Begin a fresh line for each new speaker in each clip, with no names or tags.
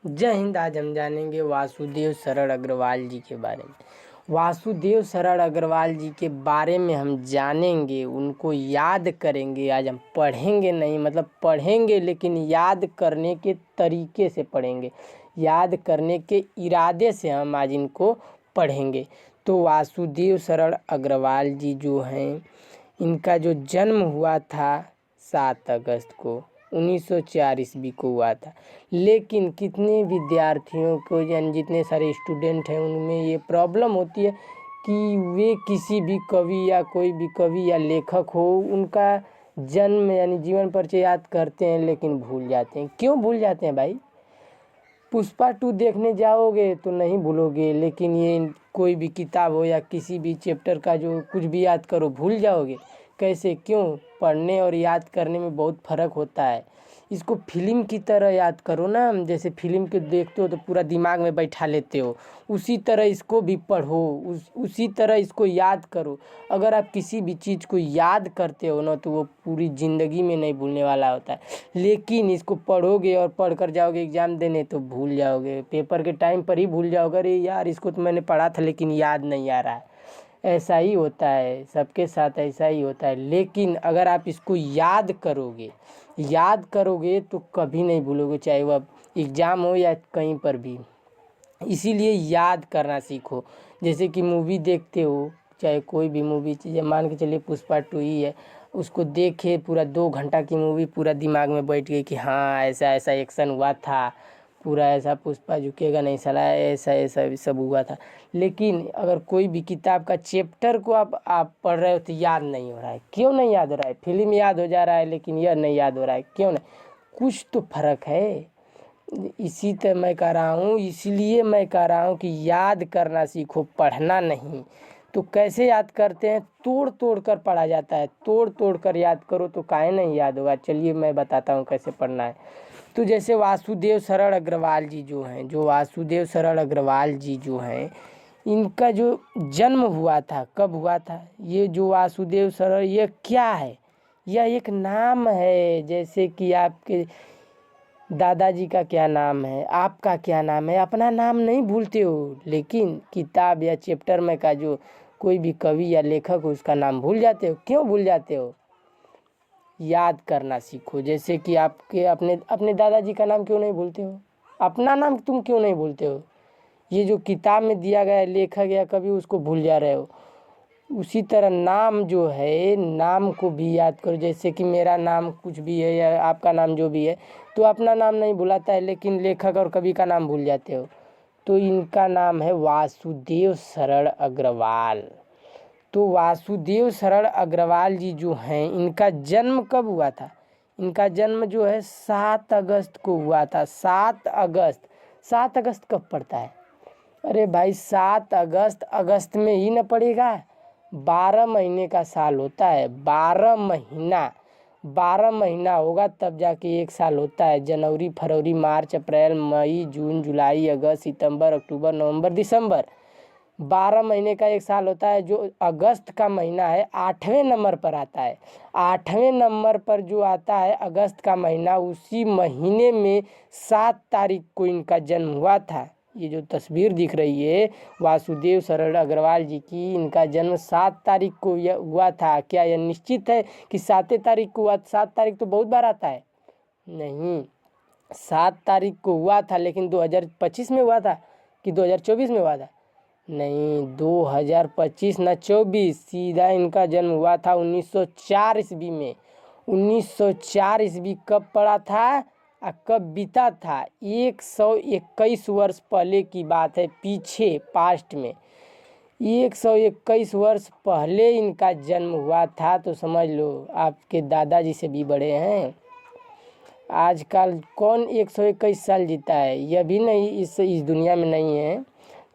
जय हिंद। आज हम जानेंगे वासुदेव शरण अग्रवाल जी के बारे में। वासुदेव शरण अग्रवाल जी के बारे में हम जानेंगे, उनको याद करेंगे। आज हम पढ़ेंगे नहीं, मतलब पढ़ेंगे लेकिन याद करने के तरीके से पढ़ेंगे, याद करने के इरादे से हम आज इनको पढ़ेंगे। तो वासुदेव शरण अग्रवाल जी जो हैं, इनका जो जन्म हुआ था 7 अगस्त को 1904 ईस्वी को हुआ था। लेकिन कितने विद्यार्थियों को, यानी जितने सारे स्टूडेंट हैं, उनमें ये प्रॉब्लम होती है कि वे किसी भी कवि या कोई भी कवि या लेखक हो, उनका जन्म यानी जीवन परिचय याद करते हैं लेकिन भूल जाते हैं। क्यों भूल जाते हैं भाई? पुष्पा 2 देखने जाओगे तो नहीं भूलोगे, लेकिन ये कोई भी किताब हो या किसी भी चैप्टर का जो कुछ भी याद करो, भूल जाओगे। कैसे? क्यों? पढ़ने और याद करने में बहुत फ़र्क होता है। इसको फिल्म की तरह याद करो ना, जैसे फिल्म को देखते हो तो पूरा दिमाग में बैठा लेते हो, उसी तरह इसको भी पढ़ो, उसी तरह इसको याद करो। अगर आप किसी भी चीज़ को याद करते हो ना, तो वो पूरी ज़िंदगी में नहीं भूलने वाला होता है। लेकिन इसको पढ़ोगे और पढ़ कर जाओगे एग्ज़ाम देने तो भूल जाओगे, पेपर के टाइम पर ही भूल जाओगे। अरे यार, इसको तो मैंने पढ़ा था लेकिन याद नहीं आ रहा है। ऐसा ही होता है, सबके साथ ऐसा ही होता है। लेकिन अगर आप इसको याद करोगे तो कभी नहीं भूलोगे, चाहे वह एग्ज़ाम हो या कहीं पर भी। इसीलिए याद करना सीखो। जैसे कि मूवी देखते हो, चाहे कोई भी मूवी, मान के चलिए पुष्पा 2 ही है, उसको देखे पूरा 2 घंटा की मूवी पूरा दिमाग में बैठ गई कि हाँ ऐसा ऐसा एक्शन हुआ था, पूरा ऐसा पुष्पा झुकेगा नहीं साला, ऐसा ऐसा सब हुआ था। लेकिन अगर कोई भी किताब का चैप्टर को आप पढ़ रहे हो तो याद नहीं हो रहा है। क्यों नहीं याद हो रहा है? फिल्म याद हो जा रहा है लेकिन यह नहीं याद हो रहा है। क्यों नहीं? कुछ तो फर्क है। इसी तरह मैं कह रहा हूँ, इसलिए मैं कह रहा हूँ कि याद करना सीखो, पढ़ना नहीं। तो कैसे याद करते हैं? तोड़ तोड़ कर पढ़ा जाता है, तोड़ तोड़ कर याद करो तो काहे नहीं याद होगा। चलिए मैं बताता हूँ कैसे पढ़ना है। तो जैसे वासुदेव शरण अग्रवाल जी जो हैं, वासुदेव शरण अग्रवाल जी जो हैं, इनका जो जन्म हुआ था, कब हुआ था? ये जो वासुदेव शरण, ये क्या है? यह एक नाम है। जैसे कि आपके दादाजी का क्या नाम है, आपका क्या नाम है, अपना नाम नहीं भूलते हो, लेकिन किताब या चैप्टर में का जो कोई भी कवि या लेखक हो उसका नाम भूल जाते हो। क्यों भूल जाते हो? याद करना सीखो। जैसे कि आपके अपने दादाजी का नाम क्यों नहीं भूलते हो? अपना नाम तुम क्यों नहीं भूलते हो? ये जो किताब में दिया गया है, लेखक या कवि, उसको भूल जा रहे हो। उसी तरह नाम जो है, नाम को भी याद करो। जैसे कि मेरा नाम कुछ भी है या आपका नाम जो भी है, तो अपना नाम नहीं भुलाता है, लेकिन लेखक और कवि का नाम भूल जाते हो। तो इनका नाम है वासुदेव शरण अग्रवाल। तो वासुदेव शरण अग्रवाल जी जो हैं, इनका जन्म कब हुआ था? इनका जन्म जो है 7 अगस्त को हुआ था। 7 अगस्त। 7 अगस्त कब पड़ता है? अरे भाई 7 अगस्त, अगस्त में ही न पड़ेगा। 12 महीने का साल होता है। 12 महीना होगा तब जाके एक साल होता है। जनवरी, फरवरी, मार्च, अप्रैल, मई, जून, जुलाई, अगस्त, सितंबर, अक्टूबर, नवंबर, दिसंबर। 12 महीने का एक साल होता है। जो अगस्त का महीना है 8वें नंबर पर आता है। 8वें नंबर पर जो आता है अगस्त का महीना, उसी महीने में 7 तारीख को इनका जन्म हुआ था। ये जो तस्वीर दिख रही है वासुदेव शरण अग्रवाल जी की, इनका जन्म 7 तारीख को हुआ था। क्या यह निश्चित है कि 7 तारीख को हुआ? 7 तारीख तो बहुत बार आता है। नहीं, 7 तारीख को हुआ था, लेकिन 2025 में हुआ था कि 2024 में हुआ था? नहीं, 2025 न 24, सीधा इनका जन्म हुआ था 1904 ईस्वी में। 1904 ईस्वी कब पड़ा था और कब बीता था? 121 वर्ष पहले की बात है, पीछे पास्ट में 121 वर्ष पहले इनका जन्म हुआ था। तो समझ लो आपके दादाजी से भी बड़े हैं। आजकल कौन 121 साल जीता है? यह भी नहीं, इस दुनिया में नहीं है।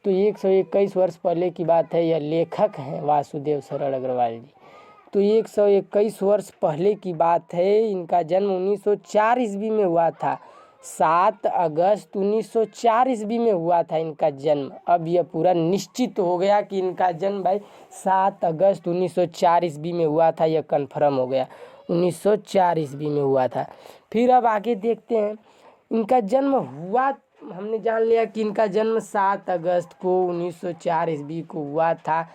तो 121 वर्ष पहले की बात है। यह लेखक हैं वासुदेव शरण अग्रवाल जी। तो 121 वर्ष पहले की बात है। इनका जन्म 1904 ईस्वी में हुआ था। 7 अगस्त 1904 ईस्वी में हुआ था इनका जन्म। अब यह पूरा निश्चित हो गया कि इनका जन्म भाई 7 अगस्त 1904 ईस्वी में हुआ था। यह कन्फर्म हो गया, 1904 ईस्वी में हुआ था। फिर अब आगे देखते हैं, इनका जन्म हुआ हमने जान लिया कि इनका जन्म 7 अगस्त को 1904 ईस्वी को हुआ था।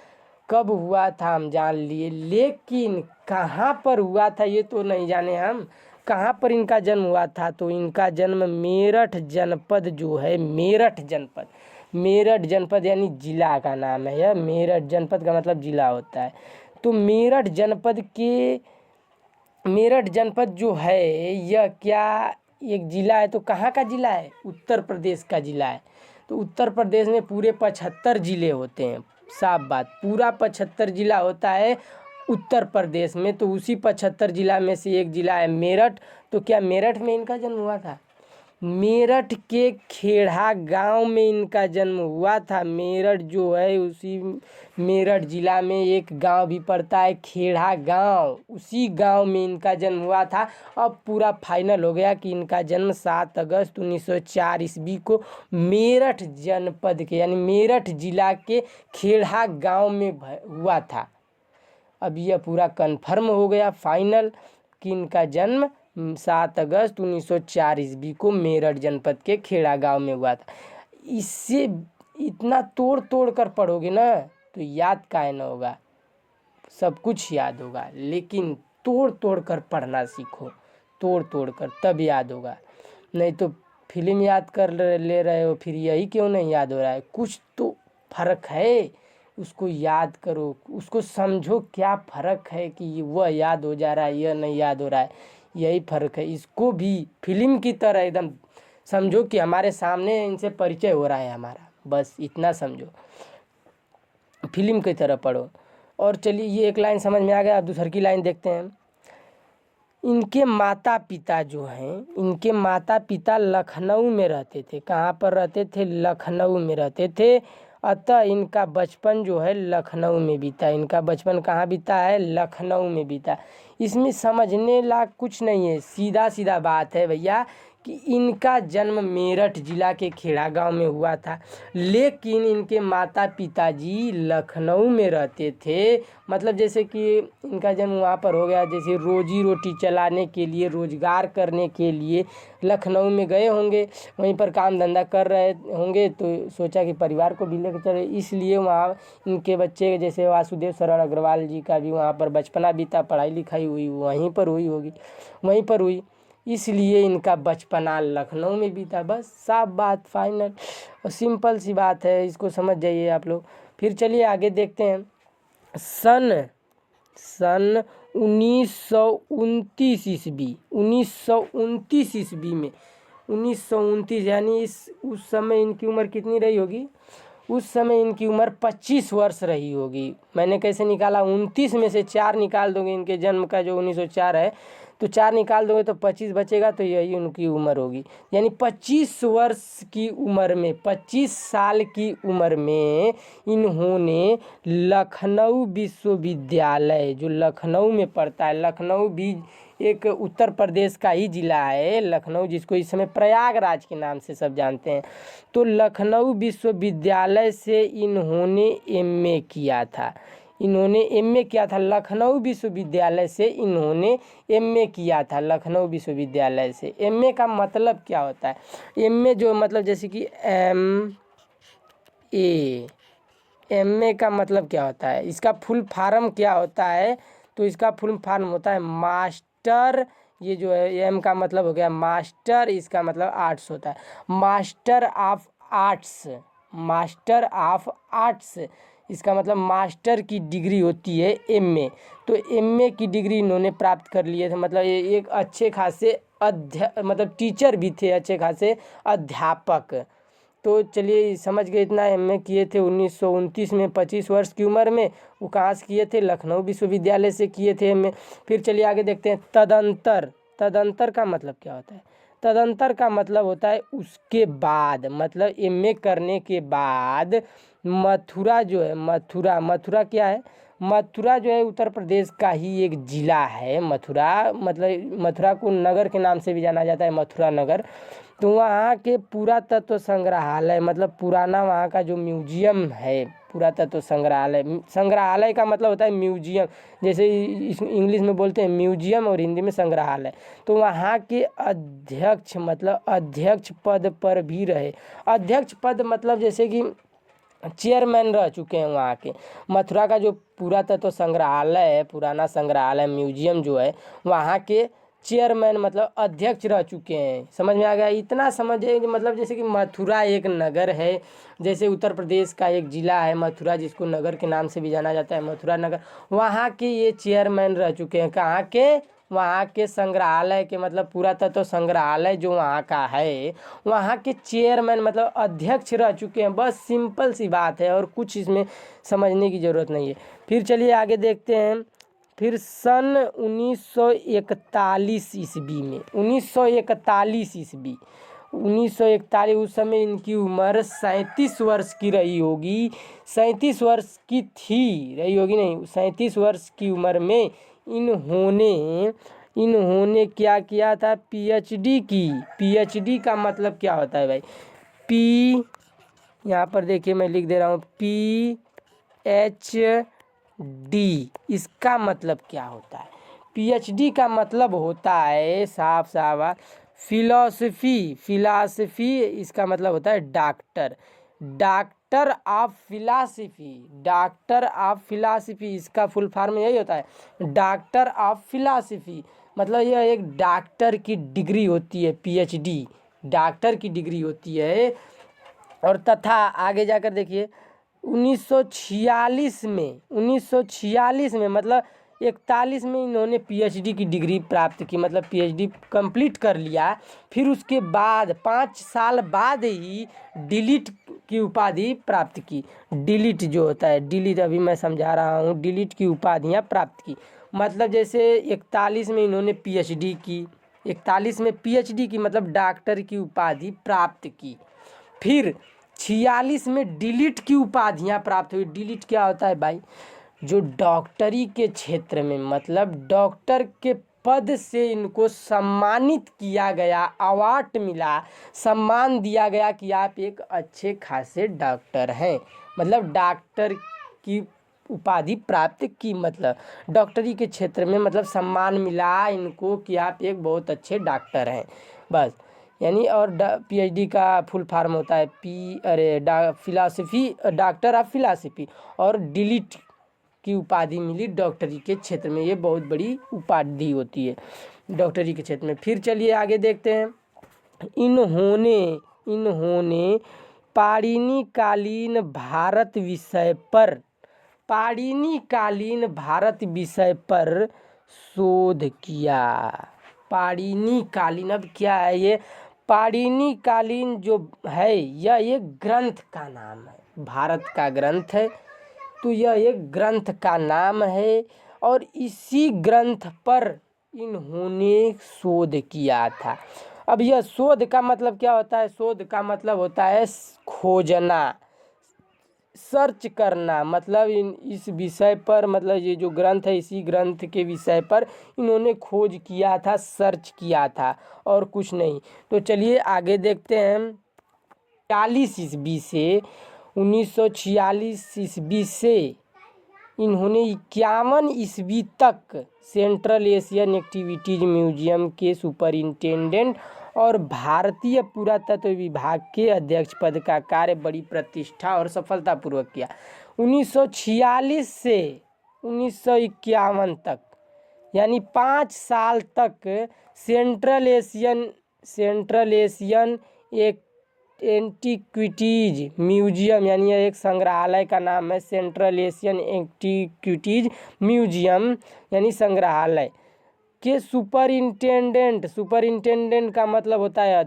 कब हुआ था हम जान लिए, लेकिन कहाँ पर हुआ था ये तो नहीं जाने हम। कहाँ पर इनका जन्म हुआ था, तो इनका जन्म मेरठ जनपद जो है, मेरठ जनपद यानी जिला का नाम है यह। मेरठ जनपद का मतलब जिला होता है। तो मेरठ जनपद जो है यह क्या एक जिला है, तो कहाँ का जिला है, उत्तर प्रदेश का जिला है। तो उत्तर प्रदेश में पूरे 75 जिले होते हैं, साफ बात, पूरा 75 जिला होता है उत्तर प्रदेश में। तो उसी 75 जिला में से एक जिला है मेरठ। तो क्या मेरठ में इनका जन्म हुआ था? मेरठ के खेड़ा गांव में इनका जन्म हुआ था। मेरठ जो है उसी मेरठ जिला में एक गांव भी पड़ता है खेड़ा गांव, उसी गांव में इनका जन्म हुआ था। अब पूरा फाइनल हो गया कि इनका जन्म 7 अगस्त 1904 ईस्वी को मेरठ जनपद के यानी मेरठ जिला के खेड़ा गांव में हुआ था। अब यह पूरा कन्फर्म हो गया फाइनल कि इनका जन्म 7 अगस्त 1904 ईस्वी को मेरठ जनपद के खेड़ा गांव में हुआ था। इससे इतना तोड़ तोड़ कर पढ़ोगे ना तो याद काहे ना होगा, सब कुछ याद होगा, लेकिन तोड़ तोड़ कर पढ़ना सीखो, तोड़ तोड़ कर तब याद होगा। नहीं तो फिल्म याद कर ले रहे हो फिर यही क्यों नहीं याद हो रहा है। कुछ तो फ़र्क है, उसको याद करो, उसको समझो क्या फ़र्क है कि वह याद हो जा रहा है यह नहीं याद हो रहा है, यही फ़र्क है। इसको भी फिल्म की तरह एकदम समझो कि हमारे सामने इनसे परिचय हो रहा है हमारा, बस इतना समझो, फिल्म की तरह पढ़ो। और चलिए ये एक लाइन समझ में आ गया, अब दूसरी की लाइन देखते हैं। इनके माता पिता जो हैं, इनके माता पिता लखनऊ में रहते थे। कहाँ पर रहते थे? लखनऊ में रहते थे। अतः इनका बचपन जो है लखनऊ में बीता। इनका बचपन कहाँ बीता है? लखनऊ में बीता। इसमें समझने लायक कुछ नहीं है, सीधा सीधा बात है भैया कि इनका जन्म मेरठ जिला के खेड़ा गांव में हुआ था, लेकिन इनके माता पिताजी लखनऊ में रहते थे। मतलब जैसे कि इनका जन्म वहाँ पर हो गया, जैसे रोजी रोटी चलाने के लिए, रोजगार करने के लिए लखनऊ में गए होंगे, वहीं पर काम धंधा कर रहे होंगे, तो सोचा कि परिवार को भी लेकर चले, इसलिए वहाँ इनके बच्चे जैसे वासुदेव शरण अग्रवाल जी का भी वहाँ पर बचपना बीता, पढ़ाई लिखाई हुई वहीं पर हुई होगी, वहीं पर हुई, इसलिए इनका बचपना लखनऊ में बीता। बस साफ बात, फाइनल और सिंपल सी बात है, इसको समझ जाइए आप लोग। फिर चलिए आगे देखते हैं। सन 1929 ईस्वी, 1929 ईस्वी में, 1929 यानी उस समय इनकी उम्र कितनी रही होगी? उस समय इनकी उम्र 25 वर्ष रही होगी। मैंने कैसे निकाला? 29 में से 4 निकाल दोगे, इनके जन्म का जो 1904 है, तो 4 निकाल दोगे तो 25 बचेगा, तो यही उनकी उम्र होगी। यानी 25 वर्ष की उम्र में, 25 साल की उम्र में इन्होंने लखनऊ विश्वविद्यालय, जो लखनऊ में पड़ता है, लखनऊ भी एक उत्तर प्रदेश का ही जिला है लखनऊ, जिसको इस समय प्रयागराज के नाम से सब जानते हैं। तो लखनऊ विश्वविद्यालय से इन्होंने एमए किया था। लखनऊ विश्वविद्यालय से इन्होंने एमए किया था। लखनऊ विश्वविद्यालय से एमए का मतलब क्या होता है? एमए जो मतलब जैसे कि एमए का मतलब क्या होता है? इसका फुल फॉर्म क्या होता है? तो इसका फुल फॉर्म होता है मास्टर, ये जो है एम का मतलब हो गया मास्टर, इसका मतलब आर्ट्स होता है, master of arts, master of arts, इसका मतलब मास्टर की डिग्री होती है एमए। तो एमए की डिग्री इन्होंने प्राप्त कर लिए थे। मतलब ये एक अच्छे खासे मतलब टीचर भी थे, अच्छे खासे अध्यापक। तो चलिए समझ गए इतना। एमए किए थे 1929 में, 25 वर्ष की उम्र में। वो कहाँ से किए थे? लखनऊ विश्वविद्यालय से किए थे एमए। फिर चलिए आगे देखते हैं। तदंतर का मतलब क्या होता है? तदंतर का मतलब होता है उसके बाद, मतलब एमए करने के बाद मथुरा जो है, मथुरा क्या है? मथुरा जो है उत्तर प्रदेश का ही एक जिला है। मथुरा मतलब मथुरा को नगर के नाम से भी जाना जाता है, मथुरा नगर। तो वहाँ के पुरातत्व संग्रहालय मतलब पुराना वहाँ का जो म्यूजियम है, पुरातत्व संग्रहालय, संग्रहालय का मतलब होता है म्यूजियम, जैसे इंग्लिश में बोलते हैं म्यूजियम और हिंदी में संग्रहालय। तो वहाँ के अध्यक्ष मतलब अध्यक्ष पद पर भी रहे। अध्यक्ष पद मतलब जैसे कि चेयरमैन रह चुके हैं वहाँ के। मथुरा का जो पुरातत्व संग्रहालय है, पुराना संग्रहालय म्यूजियम जो है, वहाँ के चेयरमैन मतलब अध्यक्ष रह चुके हैं। समझ में आ गया? इतना समझे मतलब जैसे कि मथुरा एक नगर है, जैसे उत्तर प्रदेश का एक ज़िला है मथुरा, जिसको नगर के नाम से भी जाना जाता है, मथुरा नगर। वहाँ के ये चेयरमैन रह चुके हैं। कहाँ के? वहाँ के संग्रहालय के मतलब पुरातत्व संग्रहालय जो वहाँ का है, वहाँ के चेयरमैन मतलब अध्यक्ष रह चुके हैं। बस सिंपल सी बात है और कुछ इसमें समझने की ज़रूरत नहीं है। फिर चलिए आगे देखते हैं। फिर सन 1941 ईस्वी में, 1941 ईस्वी, 1941 उस समय इनकी उम्र 37 वर्ष की रही होगी। 37 वर्ष की थी, रही होगी नहीं, 37 वर्ष की उम्र में इन्होंने क्या किया था? पीएचडी की। पीएचडी का मतलब क्या होता है भाई? पी, यहाँ पर देखिए मैं लिख दे रहा हूँ, पीएचडी, इसका मतलब क्या होता है? पीएचडी का मतलब होता है साफ साफ फिलॉसफी, इसका मतलब होता है doctor, doctor of philosophy, doctor of philosophy, इसका फुल फॉर्म यही होता है, डॉक्टर ऑफ फिलॉसफी। मतलब यह एक डॉक्टर की डिग्री होती है, पीएचडी डॉक्टर की डिग्री होती है। और तथा आगे जाकर देखिए 1946 में मतलब 41 में इन्होंने पीएचडी की डिग्री प्राप्त की, मतलब पीएचडी कंप्लीट कर लिया। फिर उसके बाद 5 साल बाद ही डिलीट की उपाधि प्राप्त की। डिलीट जो होता है, डिलीट अभी मैं समझा रहा हूँ, डिलीट की उपाधियाँ प्राप्त की। मतलब जैसे 41 में इन्होंने पीएचडी की, 41 में पीएचडी की मतलब डॉक्टर की उपाधि प्राप्त की। फिर 46 में डिलीट की उपाधियाँ प्राप्त हुई। डिलीट क्या होता है भाई? जो डॉक्टरी के क्षेत्र में मतलब डॉक्टर के पद से इनको सम्मानित किया गया, अवार्ड मिला, सम्मान दिया गया कि आप एक अच्छे खासे डॉक्टर हैं, मतलब डॉक्टर की उपाधि प्राप्त की, मतलब डॉक्टरी के क्षेत्र में मतलब सम्मान मिला इनको कि आप एक बहुत अच्छे डॉक्टर हैं, बस। यानी और पीएचडी का फुल फॉर्म होता है फिलॉसफी, डॉक्टर ऑफ फिलॉसफी। और डिलीट की उपाधि मिली डॉक्टरी के क्षेत्र में, ये बहुत बड़ी उपाधि होती है डॉक्टरी के क्षेत्र में। फिर चलिए आगे देखते हैं। इन्होंने पाणिनिकालीन भारत विषय पर शोध किया। पाणिनिकालीन, अब क्या है ये? पाणिनिकालीन जो है यह एक ग्रंथ का नाम है, भारत का ग्रंथ है, तो यह एक ग्रंथ का नाम है और इसी ग्रंथ पर इन्होंने शोध किया था। अब यह शोध का मतलब क्या होता है? शोध का मतलब होता है खोजना, सर्च करना, मतलब इस विषय पर, मतलब ये जो ग्रंथ है इसी ग्रंथ के विषय पर इन्होंने खोज किया था, सर्च किया था और कुछ नहीं। तो चलिए आगे देखते हैं। 40 ईस्वी से 1946 ईस्वी से इन्होंने 51 ईस्वी तक सेंट्रल एशियन एक्टिविटीज म्यूजियम के सुपरिंटेंडेंट और भारतीय पुरातत्व विभाग के अध्यक्ष पद का कार्य बड़ी प्रतिष्ठा और सफलतापूर्वक किया। 1946 से 1951 तक, यानी 5 साल तक सेंट्रल एशियन एक एंटीक्विटीज म्यूजियम, यानी यह एक संग्रहालय का नाम है, सेंट्रल एशियन एंटीक्विटीज म्यूजियम यानी संग्रहालय के सुपरिंटेंडेंट का मतलब होता है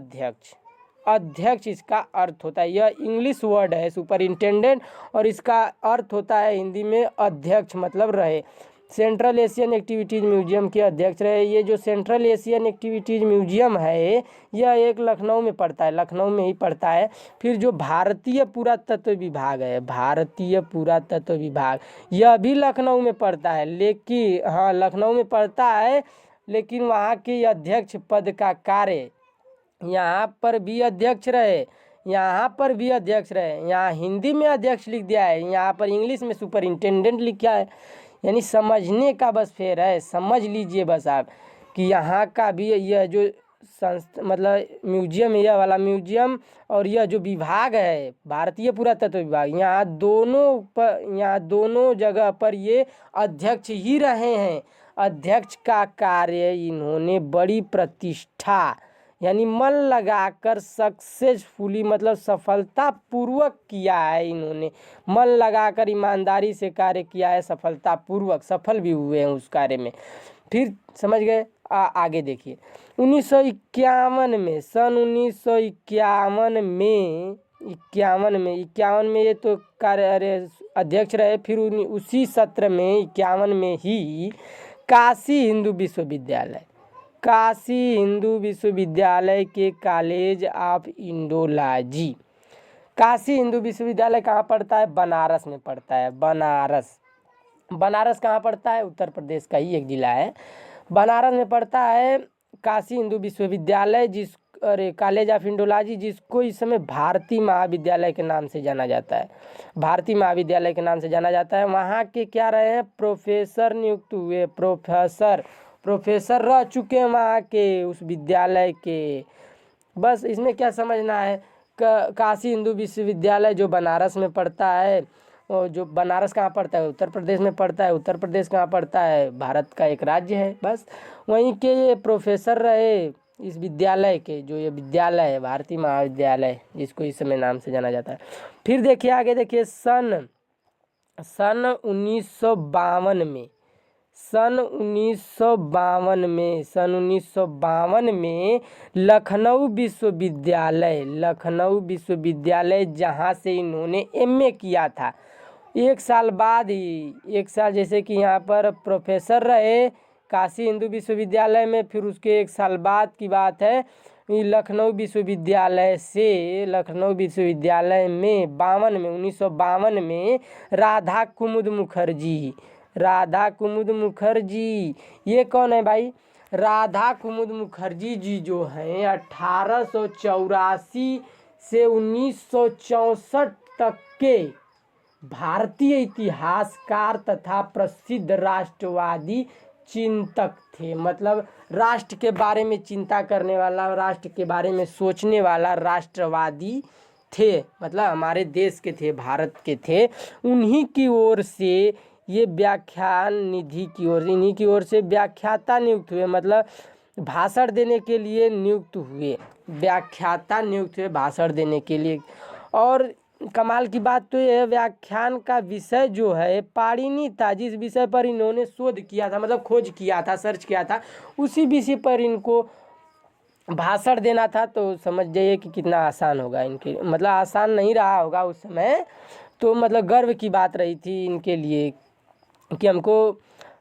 अध्यक्ष इसका अर्थ होता है। यह इंग्लिश वर्ड है सुपरिंटेंडेंट और इसका अर्थ होता है हिंदी में अध्यक्ष, मतलब रहे। सेंट्रल एशियन एक्टिविटीज़ म्यूजियम के अध्यक्ष रहे। ये जो सेंट्रल एशियन एक्टिविटीज़ म्यूजियम है यह एक लखनऊ में पड़ता है, लखनऊ में ही पड़ता है। फिर जो भारतीय पुरातत्व विभाग है, भारतीय पुरातत्व विभाग, यह भी लखनऊ में पड़ता है, लेकिन हाँ लखनऊ में पड़ता है, लेकिन वहाँ के अध्यक्ष पद का कार्य यहाँ पर भी अध्यक्ष रहे, यहाँ पर भी अध्यक्ष रहे, यहाँ हिंदी में अध्यक्ष लिख दिया है, यहाँ पर इंग्लिश में सुपरिंटेंडेंट लिखा है। यानी समझने का बस फेर है, समझ लीजिए बस आप कि यहाँ का भी यह जो संस्था मतलब म्यूजियम, यह वाला म्यूजियम और यह जो विभाग है भारतीय पुरातत्व विभाग, यहाँ दोनों जगह पर ये अध्यक्ष ही रहे हैं। अध्यक्ष का कार्य इन्होंने बड़ी प्रतिष्ठा यानी मन लगाकर सक्सेसफुली मतलब सफलतापूर्वक किया है। इन्होंने मन लगाकर ईमानदारी से कार्य किया है, सफलतापूर्वक सफल भी हुए हैं उस कार्य में। फिर समझ गए। आगे देखिए 1951 में, सन 1951 में 51 में ये तो कार्य अध्यक्ष रहे। फिर उसी सत्र में 51 में ही काशी हिंदू विश्वविद्यालय के college of Indology. Kashi Hindu विश्वविद्यालय कहाँ पड़ता है? बनारस में पड़ता है। बनारस कहाँ पड़ता है? उत्तर प्रदेश का ही एक जिला है। बनारस में पड़ता है काशी हिंदू विश्वविद्यालय, कॉलेज ऑफ इंडोलॉजी, जिसको इस समय भारतीय महाविद्यालय के नाम से जाना जाता है। भारतीय महाविद्यालय के नाम से जाना जाता है। वहाँ के क्या रहे हैं? प्रोफेसर नियुक्त हुए, प्रोफेसर रह चुके हैं वहाँ के उस विद्यालय के। बस इसमें क्या समझना है? काशी हिंदू विश्वविद्यालय जो बनारस में पड़ता है, और जो बनारस कहाँ पड़ता है? उत्तर प्रदेश में पड़ता है। उत्तर प्रदेश कहाँ पड़ता है? भारत का एक राज्य है। बस वहीं के ये प्रोफेसर रहे इस विद्यालय के, जो ये विद्यालय है भारतीय महाविद्यालय, जिसको इस समय नाम से जाना जाता है। फिर देखिए आगे देखिए, सन 1952 में लखनऊ विश्वविद्यालय जहाँ से इन्होंने एमए किया था, एक साल जैसे कि यहाँ पर प्रोफेसर रहे काशी हिंदू विश्वविद्यालय में, फिर उसके एक साल बाद की बात है लखनऊ विश्वविद्यालय में 1952 में राधा कुमुद मुखर्जी, ये कौन है भाई? राधा कुमुद मुखर्जी जी जो हैं 1884 से 1964 तक के भारतीय इतिहासकार तथा प्रसिद्ध राष्ट्रवादी चिंतक थे। मतलब राष्ट्र के बारे में चिंता करने वाला, राष्ट्र के बारे में सोचने वाला राष्ट्रवादी थे, मतलब हमारे देश के थे, भारत के थे। उन्हीं की ओर से ये इन्हीं की ओर से व्याख्याता नियुक्त हुए, मतलब भाषण देने के लिए नियुक्त हुए, भाषण देने के लिए। और कमाल की बात तो यह है, व्याख्यान का विषय जो है पाणिनि था, जिस विषय पर इन्होंने शोध किया था, मतलब खोज किया था, सर्च किया था, उसी विषय पर इनको भाषण देना था। तो समझ जाइए कि कितना आसान होगा इनके, मतलब आसान नहीं रहा होगा उस समय, तो मतलब गर्व की बात रही थी इनके लिए कि हमको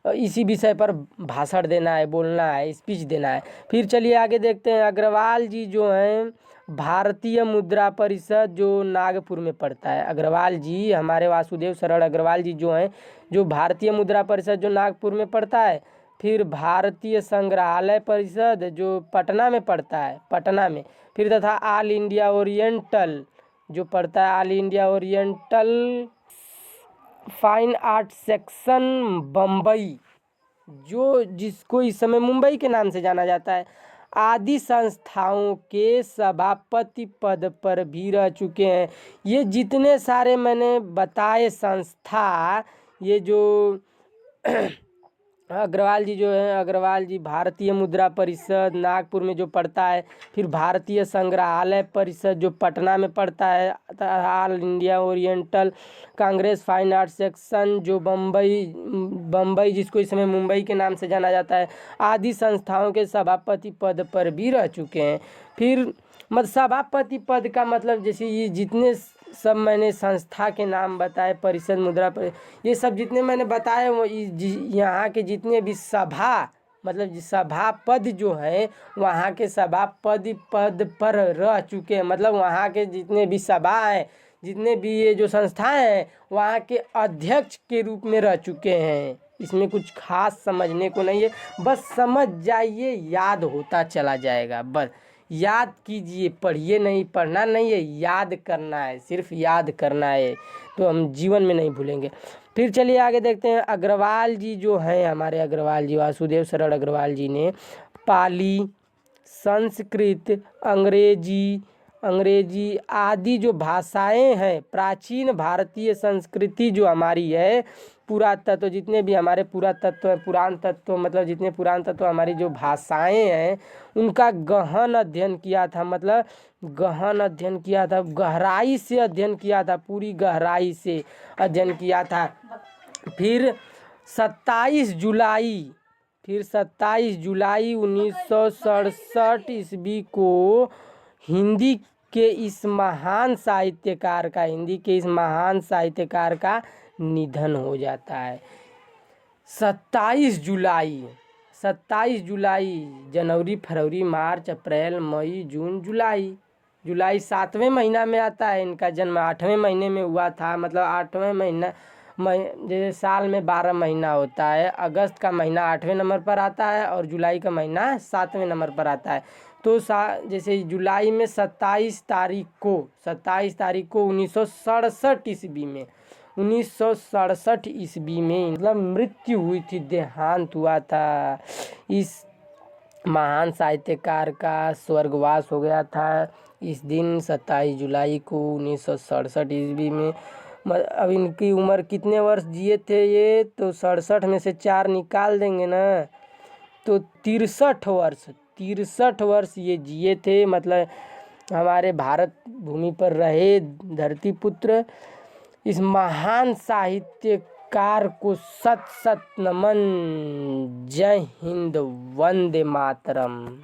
इसी विषय पर भाषण देना है, बोलना है, स्पीच देना है। फिर चलिए आगे देखते हैं। अग्रवाल जी जो हैं भारतीय मुद्रा परिषद जो नागपुर में पड़ता है, अग्रवाल जी हमारे वासुदेव शरण अग्रवाल जी जो हैं, जो भारतीय मुद्रा परिषद जो नागपुर में पड़ता है। फिर भारतीय संग्रहालय परिषद जो पटना में पड़ता है, पटना में। फिर तथा ऑल इंडिया ओरिएंटल जो पड़ता है, all India oriental fine art section Bombay, जो जिसको इस समय मुंबई के नाम से जाना जाता है, आदि संस्थाओं के सभापति पद पर भी रह चुके हैं। ये जितने सारे मैंने बताए संस्था, ये जो अग्रवाल जी जो हैं, अग्रवाल जी भारतीय मुद्रा परिषद नागपुर में जो पड़ता है, फिर भारतीय संग्रहालय परिषद जो पटना में पड़ता है, all India oriental Congress fine art section जो बम्बई जिसको इस समय मुंबई के नाम से जाना जाता है, आदि संस्थाओं के सभापति पद पर भी रह चुके हैं। फिर मतलब सभापति पद का मतलब जैसे ये जितने सब मैंने संस्था के नाम बताए, परिषद मुद्रा पर, ये सब जितने मैंने बताए वो यहाँ के जितने भी सभा मतलब सभापद जो है वहाँ के सभापति पद पर रह चुके हैं। मतलब वहाँ के जितने भी सभा हैं, जितने भी ये जो संस्थाएं हैं, वहाँ के अध्यक्ष के रूप में रह चुके हैं। इसमें कुछ खास समझने को नहीं है, बस समझ जाइए, याद होता चला जाएगा। बस याद कीजिए, पढ़िए नहीं, पढ़ना नहीं है, याद करना है, सिर्फ याद करना है, तो हम जीवन में नहीं भूलेंगे। फिर चलिए आगे देखते हैं। अग्रवाल जी जो हैं हमारे, अग्रवाल जी, वासुदेव सरल अग्रवाल जी ने पाली, संस्कृत, अंग्रेजी आदि जो भाषाएं हैं, प्राचीन भारतीय संस्कृति जो हमारी है, पुरातत्व, जितने भी हमारे पुरातत्व है, पुराण तत्व, मतलब जितने पुराण तत्व हमारी जो भाषाएं हैं, उनका गहन अध्ययन किया था। मतलब गहन अध्ययन किया था, गहराई से अध्ययन किया था, पूरी गहराई से अध्ययन किया था। फिर 27 जुलाई 1967 ईस्वी को हिंदी के इस महान साहित्यकार का निधन हो जाता है। 27 जुलाई, जनवरी, फरवरी, मार्च, अप्रैल, मई, जून, जुलाई 7वें महीना में आता है। इनका जन्म 8वें महीने में हुआ था। मतलब 8वें महीना, जैसे साल में 12 महीना होता है, अगस्त का महीना 8वें नंबर पर आता है और जुलाई का महीना 7वें नंबर पर आता है। तो जैसे जुलाई में 27 तारीख को 1967 ईस्वी में मतलब मृत्यु हुई थी, देहांत हुआ था। इस महान साहित्यकार का स्वर्गवास हो गया था इस दिन 27 जुलाई को 1967 ईस्वी में। अब इनकी उम्र कितने वर्ष जिए थे ये, तो 67 में से 4 निकाल देंगे ना, तो 63 वर्ष ये जिए थे। मतलब हमारे भारत भूमि पर रहे धरती पुत्र। इस महान साहित्यकार को सत सत नमन। जय हिंद, वंदे मातरम।